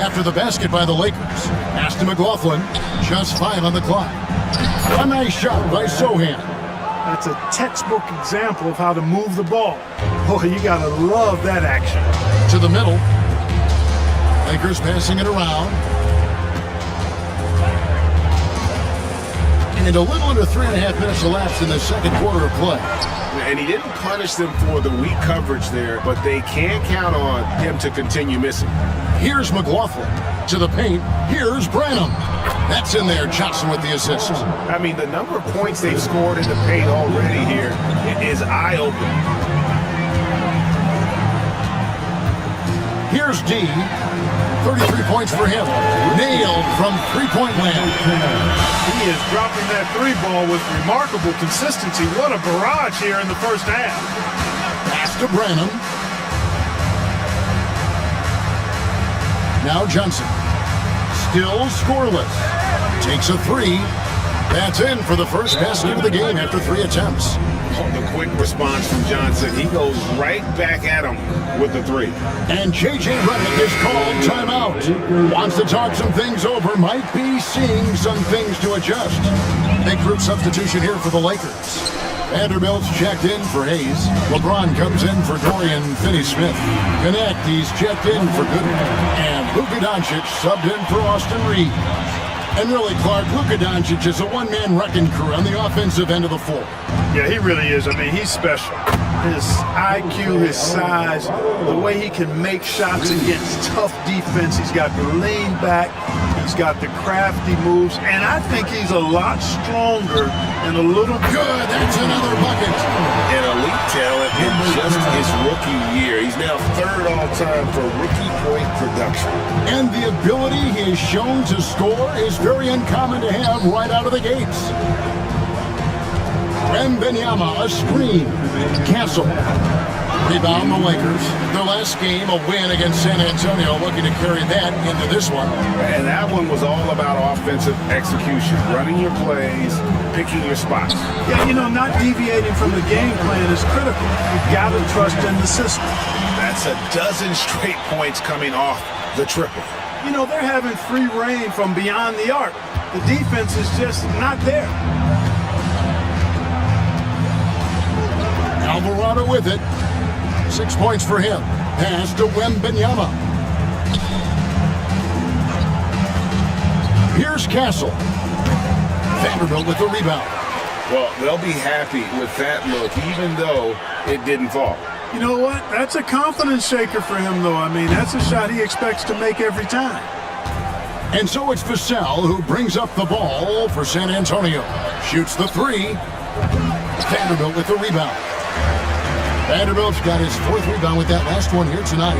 After the basket by the Lakers. Pass to McLaughlin. Just 5 on the clock. A nice shot by Sohan. That's a textbook example of how to move the ball. Boy, you gotta love that action. To the middle. Lakers passing it around. And a little under 3.5 minutes elapsed in the second quarter of play. And he didn't punish them for the weak coverage there, but they can't count on him to continue missing. Here's McLaughlin to the paint. Here's Branham. That's in there. Johnson with the assist. I mean, the number of points they've scored in the paint already here is eye-opening. Here's D. 33 points for him. Nailed from three-point land. He is dropping that three ball with remarkable consistency. What a barrage here in the first half. Pass to Branham. Now Johnson. Still scoreless. Takes a three. That's in for the first basket of the game after 3 attempts. The quick response from Johnson. He goes right back at him with the 3. And J.J. Redick is called timeout. Wants to talk some things over. Might be seeing some things to adjust. Big group substitution here for the Lakers. Vanderbilt's checked in for Hayes. LeBron comes in for Dorian Finney-Smith. Connect, he's checked in for Goodwin. And Luka Doncic subbed in for Austin Reeves. And really, Clark, Luka Doncic is a one-man wrecking crew on the offensive end of the floor. Yeah, he really is. I mean, he's special. His IQ, his size, the way he can make shots against tough defense. He's got the lean back. He's got the crafty moves. And I think he's a lot stronger and a little... Good, that's another bucket. An elite talent in just his rookie year. He's now 3rd all-time for rookie point production. And the ability he has shown to score is very uncommon to have right out of the gates. Wembanyama, a screen. Castle. Rebound the Lakers. Their last game, a win against San Antonio, looking to carry that into this one. And that one was all about offensive execution, running your plays, picking your spots. Yeah, not deviating from the game plan is critical. You've got to trust in the system. That's a dozen straight points coming off the triple. They're having free reign from beyond the arc. The defense is just not there. Alvarado with it. 6 points for him. Pass to Wembanyama. Here's Castle. Vanderbilt with the rebound. Well, they'll be happy with that look, even though it didn't fall. You know what? That's a confidence shaker for him, though. I mean, that's a shot he expects to make every time. And so it's Vassell who brings up the ball for San Antonio. Shoots the three. Vanderbilt with the rebound. Vanderbilt's got his 4th rebound with that last one here tonight.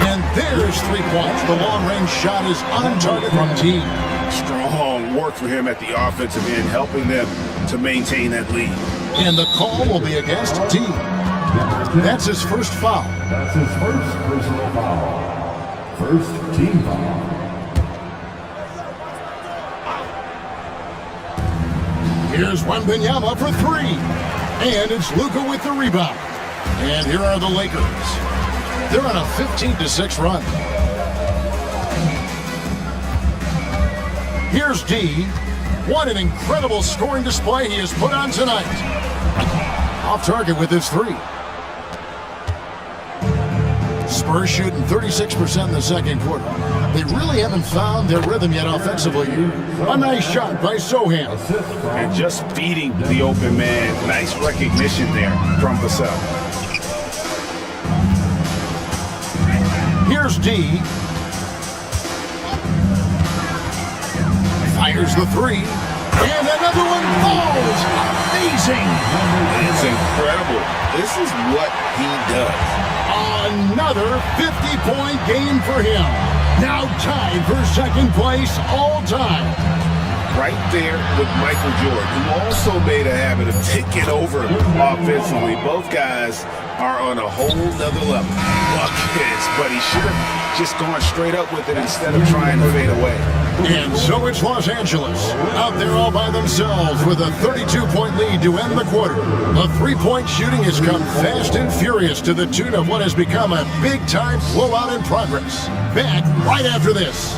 And there's 3 points. The long-range shot is on target from T. Strong work for him at the offensive end, helping them to maintain that lead. And the call will be against T. That's his first foul. That's his first personal foul. First team foul. Here's Wembanyama for 3. And it's Luka with the rebound. And here are the Lakers. They're on a 15-6 run. Here's D. What an incredible scoring display he has put on tonight. Off target with his 3. Spurs shooting 36% in the second quarter. They really haven't found their rhythm yet offensively. A nice shot by Sohan. And just feeding the open man. Nice recognition there from Vassell. Here's D. Fires the 3. And another one falls. Amazing. It's incredible. This is what he does. Another 50-point game for him. Now tied for second place all time. Right there with Michael Jordan, who also made a habit of taking over offensively. Both guys are on a whole nother level. Buckets, but he should have just gone straight up with it instead of trying to fade away. And so it's Los Angeles out there all by themselves with a 32-point lead to end the quarter. The three-point shooting has come fast and furious to the tune of what has become a big-time blowout in progress. Back right after this.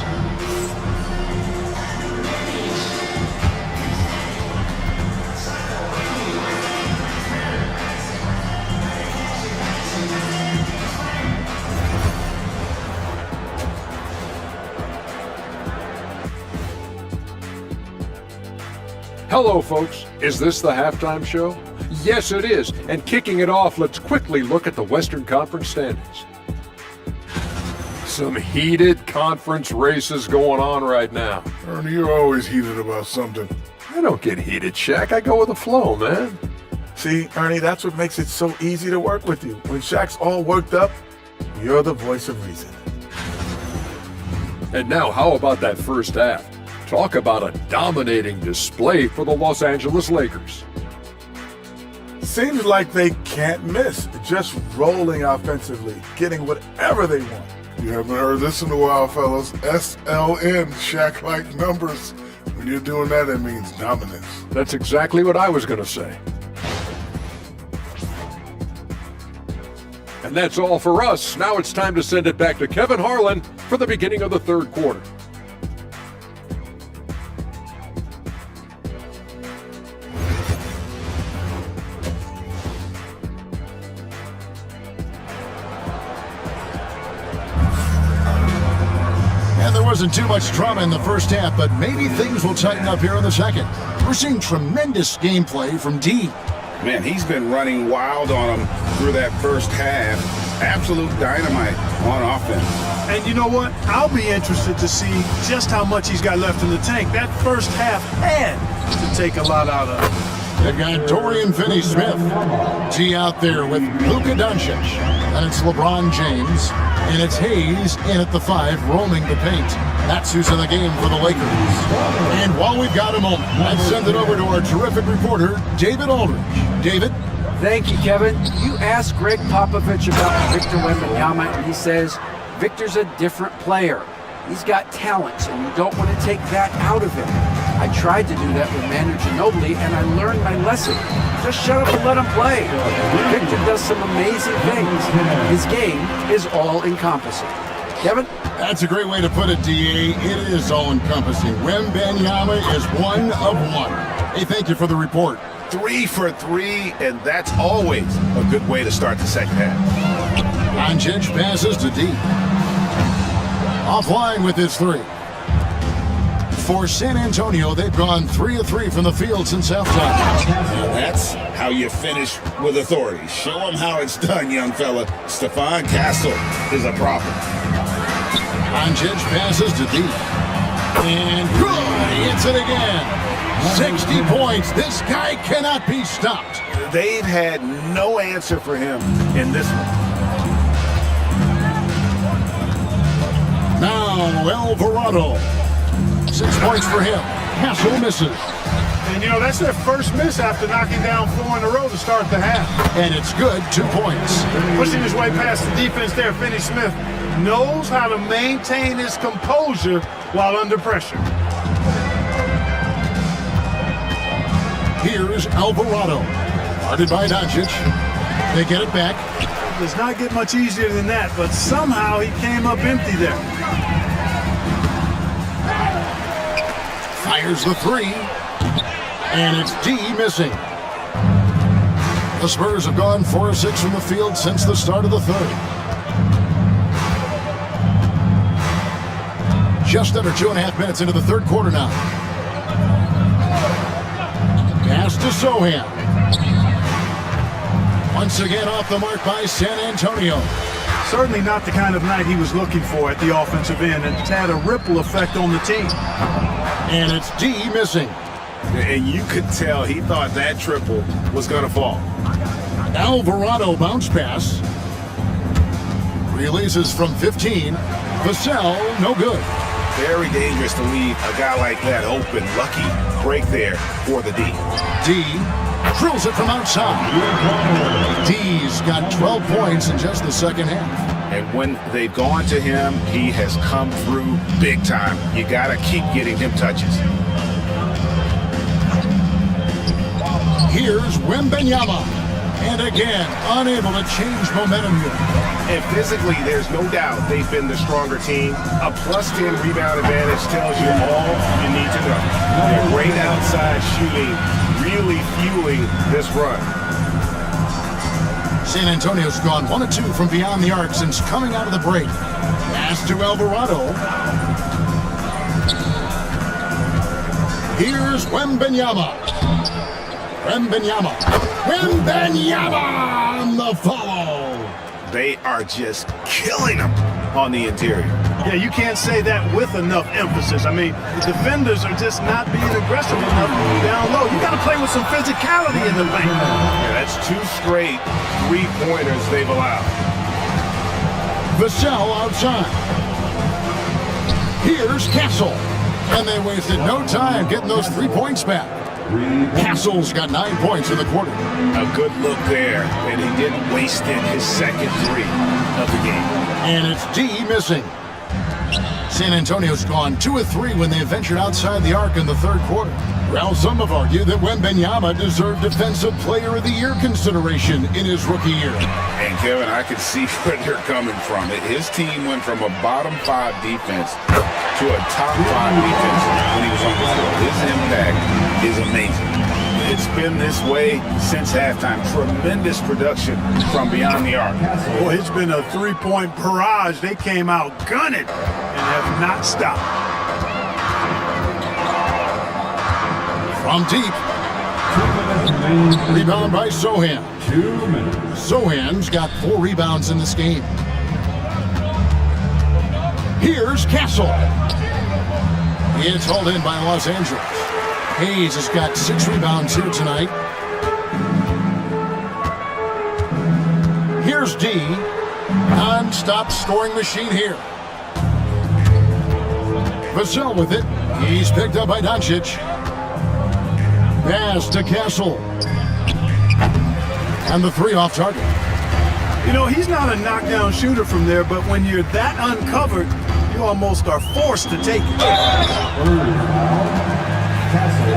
Hello, folks. Is this the halftime show? Yes, it is. And kicking it off, let's quickly look at the Western Conference standings. Some heated conference races going on right now. Ernie, you're always heated about something. I don't get heated, Shaq. I go with the flow, man. See, Ernie, that's what makes it so easy to work with you. When Shaq's all worked up, you're the voice of reason. And now, how about that first half? Talk about a dominating display for the Los Angeles Lakers. Seems like they can't miss. Just rolling offensively, getting whatever they want. You haven't heard this in a while, fellas. SLN, Shaq-like numbers. When you're doing that, it means dominance. That's exactly what I was going to say. And that's all for us. Now it's time to send it back to Kevin Harlan for the beginning of the third quarter. Wasn't too much drama in the first half, but maybe things will tighten up here in the second. We're seeing tremendous gameplay from D. Man, he's been running wild on him through that first half. Absolute dynamite on offense. And you know what? I'll be interested to see just how much he's got left in the tank. That first half had to take a lot out of him. They've got Dorian Finney-Smith. G out there with Luka Doncic. And it's LeBron James. And it's Hayes in at the 5, roaming the paint. That's who's in the game for the Lakers. And while we've got a moment, let's send it over to our terrific reporter, David Aldridge. David? Thank you, Kevin. You asked Greg Popovich about Victor Wembanyama, and he says, Victor's a different player. He's got talents, and you don't want to take that out of him. I tried to do that with Manu Ginobili, and I learned my lesson. Just shut up and let him play. Victor does some amazing things. His game is all-encompassing. Kevin? That's a great way to put it, D.A. It is all-encompassing. Wembanyama is one of one. Hey, thank you for the report. 3 for 3, and that's always a good way to start the second half. Doncic passes to D. Offline with his 3. For San Antonio, they've gone 3 of 3 from the field since halftime. Now that's how you finish with authority. Show them how it's done, young fella. Stephon Castle is a problem. Doncic passes to D. And good, hits it again. 60 points. This guy cannot be stopped. They've had no answer for him in this one. Now Alvarado. 6 points for him. Castle misses. And, you know, that's their first miss after knocking down 4 in a row to start the half. And it's good, 2 points. Pushing his way past the defense there, Finney Smith knows how to maintain his composure while under pressure. Here's Alvarado. Guarded by Doncic. They get it back. Does not get much easier than that, but somehow he came up empty there. Fires the 3. And it's D missing. The Spurs have gone 4 of 6 from the field since the start of the third. Just under 2.5 minutes into the third quarter now. Pass to Sohan. Once again off the mark by San Antonio. Certainly not the kind of night he was looking for at the offensive end, and it's had a ripple effect on the team. And it's D missing. And you could tell he thought that triple was going to fall. Alvarado bounce pass. Releases from 15. Vassell, no good. Very dangerous to leave a guy like that open. Lucky break there for the D. D drills it from outside. D's got 12 points in just the second half. And when they've gone to him, he has come through big time. You got to keep getting him touches. Here's Wembanyama. And again, unable to change momentum here. And physically, there's no doubt they've been the stronger team. A plus 10 rebound advantage tells you all you need to know. They're great outside shooting, really fueling this run. San Antonio's gone 1 of 2 from beyond the arc since coming out of the break. Pass to Alvarado. Here's Wembanyama. Wembanyama on the follow. They are just killing them on the interior. Yeah, you can't say that with enough emphasis. I mean, the defenders are just not being aggressive enough down low. You got to play with some physicality in the paint. Yeah, that's 2 straight 3-pointers they've allowed. Vassell outside. Here's Castle. And they wasted no time getting those 3 points back. Castle's got 9 points in the quarter. A good look there, and he didn't waste it, his second 3 of the game. And it's D missing. San Antonio's gone 2 of 3 when they ventured outside the arc in the third quarter. Well, some have argued that Wembanyama deserved Defensive Player of the Year consideration in his rookie year. And Kevin, I can see where they're coming from. His team went from a bottom 5 defense to a top 5 defense when he was on the floor. His impact is amazing. It's been this way since halftime. Tremendous production from beyond the arc. Boy, it's been a 3-point barrage. They came out gunning and have not stopped. From deep. Rebound by Sohan. 2 minutes. Sohan's got 4 rebounds in this game. Here's Castle. It's hauled in by Los Angeles. Hayes has got 6 rebounds here tonight. Here's D. Non-stop scoring machine here. Vassell with it. He's picked up by Doncic. Pass to Castle. And the 3 off target. You know, he's not a knockdown shooter from there, but when you're that uncovered, you almost are forced to take it.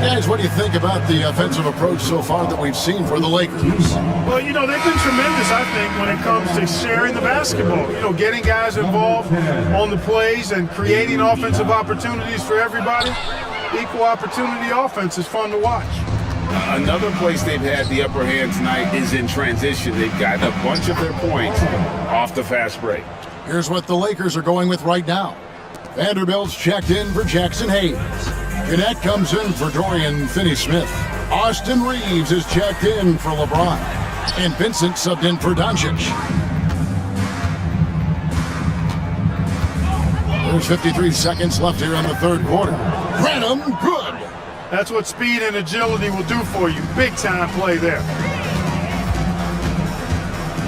Guys, what do you think about the offensive approach so far that we've seen for the Lakers? Well, you know, they've been tremendous, I think, when it comes to sharing the basketball. You know, getting guys involved on the plays and creating offensive opportunities for everybody. Equal opportunity offense is fun to watch. Another place they've had the upper hand tonight is in transition. They've gotten a bunch of their points off the fast break. Here's what the Lakers are going with right now. Vanderbilt's checked in for Jackson Hayes. Gannett comes in for Dorian Finney-Smith. Austin Reeves is checked in for LeBron. And Vincent subbed in for Doncic. There's 53 seconds left here in the third quarter. Grantham, good. That's what speed and agility will do for you. Big time play there.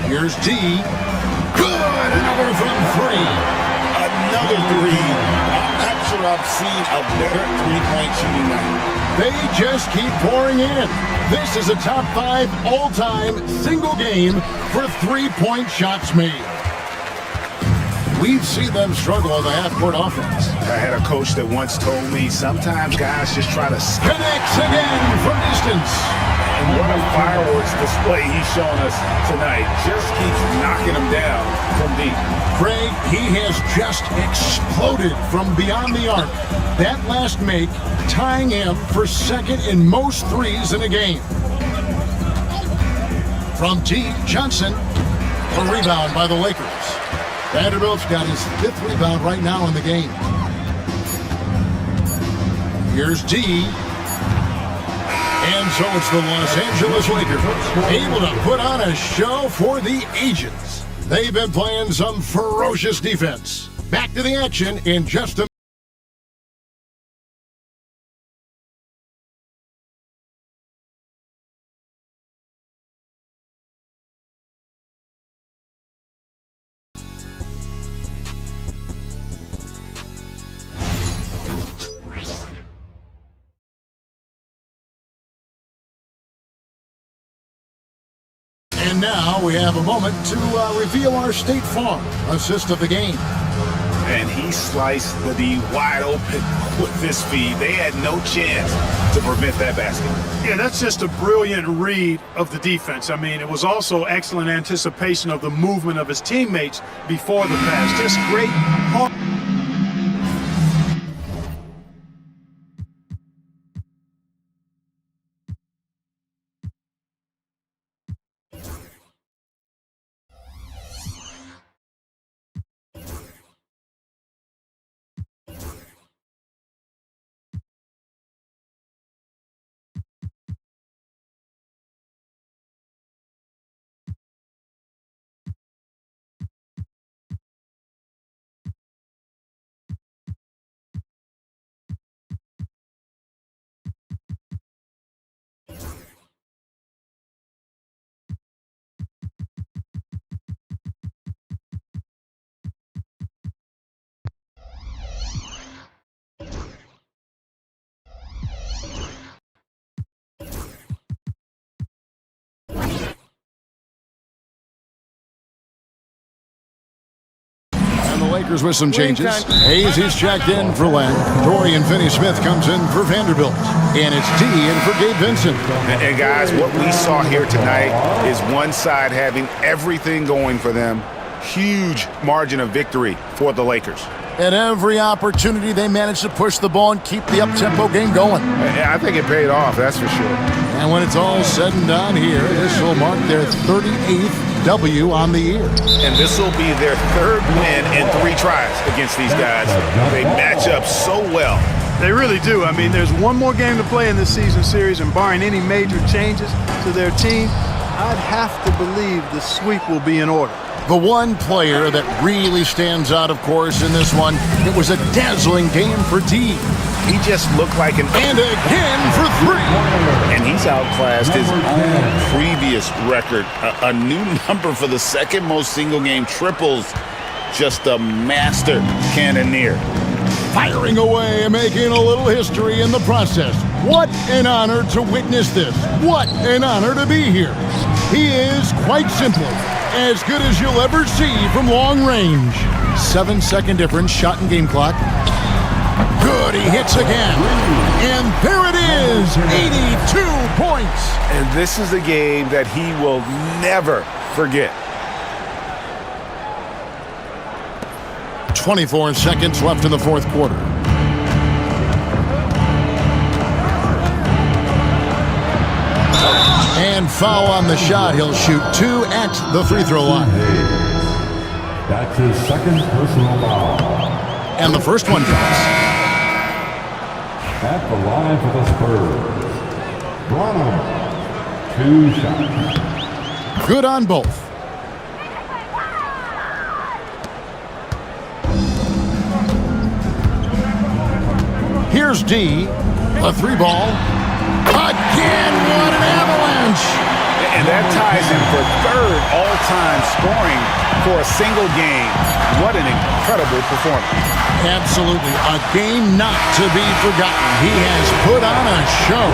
Here's D. Good. Another from 3. Another 3. I'm not sure I've seen a better three-point shooting night. They just keep pouring in. This is a top 5 all-time single game for three-point shots made. We've seen them struggle in the half-court offense. I had a coach that once told me sometimes guys just try to connects again from distance. And what a fireworks display he's shown us tonight. Just keeps knocking them down from deep. Craig, he has just exploded from beyond the arc. That last make tying him for second in most threes in a game. From deep, Johnson, a rebound by the Lakers. Vanderbilt's got his 5th rebound right now in the game. Here's D. And so it's the Los Angeles Lakers able to put on a show for the ages. They've been playing some ferocious defense. Back to the action in just a And now we have a moment to reveal our State Farm assist of the game. And he sliced the D wide open with this feed. They had no chance to prevent that basket. Yeah, that's just a brilliant read of the defense. I mean, it was also excellent anticipation of the movement of his teammates before the pass. Just great. Lakers with some changes. Hayes is checked in for Len. Dorian Finney-Smith comes in for Vanderbilt. And it's D in for Gabe Vincent. And guys, what we saw here tonight is one side having everything going for them. Huge margin of victory for the Lakers. At every opportunity, they managed to push the ball and keep the up-tempo game going. I think it paid off, that's for sure. And when it's all said and done here, this will mark their 38th W on the year. And this will be their 3rd win in 3 tries against these guys. They match up so well. They really do. I mean, there's one more game to play in this season series, and barring any major changes to their team, I'd have to believe the sweep will be in order. The one player that really stands out, of course, in this one, it was a dazzling game for D. He just looked like an... And again for 3. And he's outclassed his own previous record. A new number for the 2nd most single-game triples. Just a master cannoneer. firing away and making a little history in the process. What an honor to witness this. What an honor to be here. He is, quite simply, as good as you'll ever see from long range. 7-second difference, shot and game clock. Good, he hits again. And there it is, 82 points. And this is a game that he will never forget. 24 seconds left in the fourth quarter. And foul on the shot. He'll shoot 2 at the free throw line. That's his second personal foul. And the first one counts. At the line for the Spurs, Branham, 2 shots. Good on both. Here's D, a 3-ball. Again, what an avalanche! And that ties in for third all-time scoring for a single game. What an incredible performance. Absolutely, a game not to be forgotten. He has put on a show.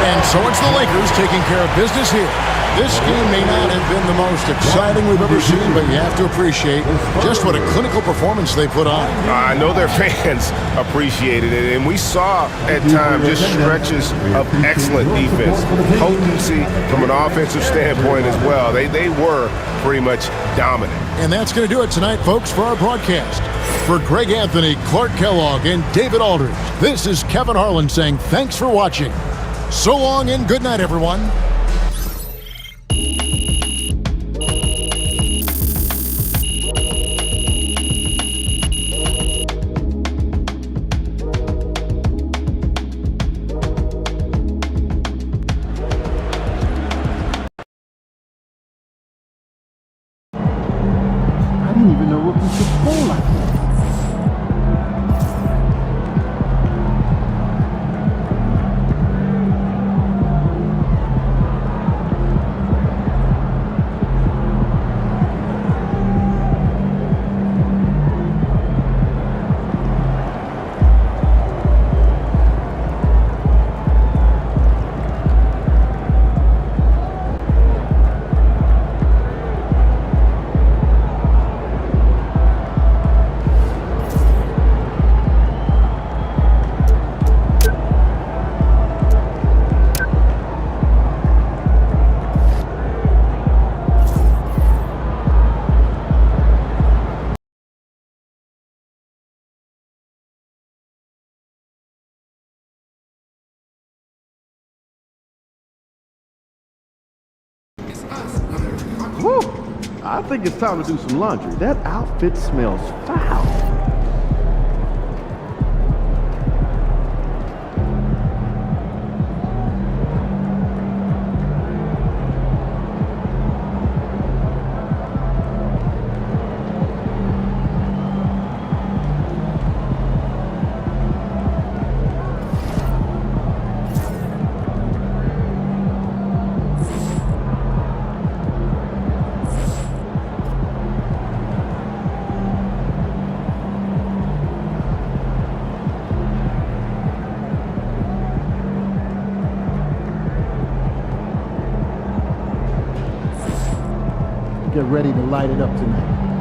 And so it's the Lakers taking care of business here. This game may not have been the most exciting we've ever seen, but you have to appreciate just what a clinical performance they put on. I know their fans appreciated it, and we saw at times just stretches of excellent defense, potency from an offensive standpoint as well. They were pretty much dominant. And that's going to do it tonight, folks, for our broadcast. For Greg Anthony, Clark Kellogg, and David Aldridge, this is Kevin Harlan saying thanks for watching. So long and good night, everyone. I didn't even know rookies could score like that. Whew. I think it's time to do some laundry. That outfit smells foul. Get ready to light it up tonight.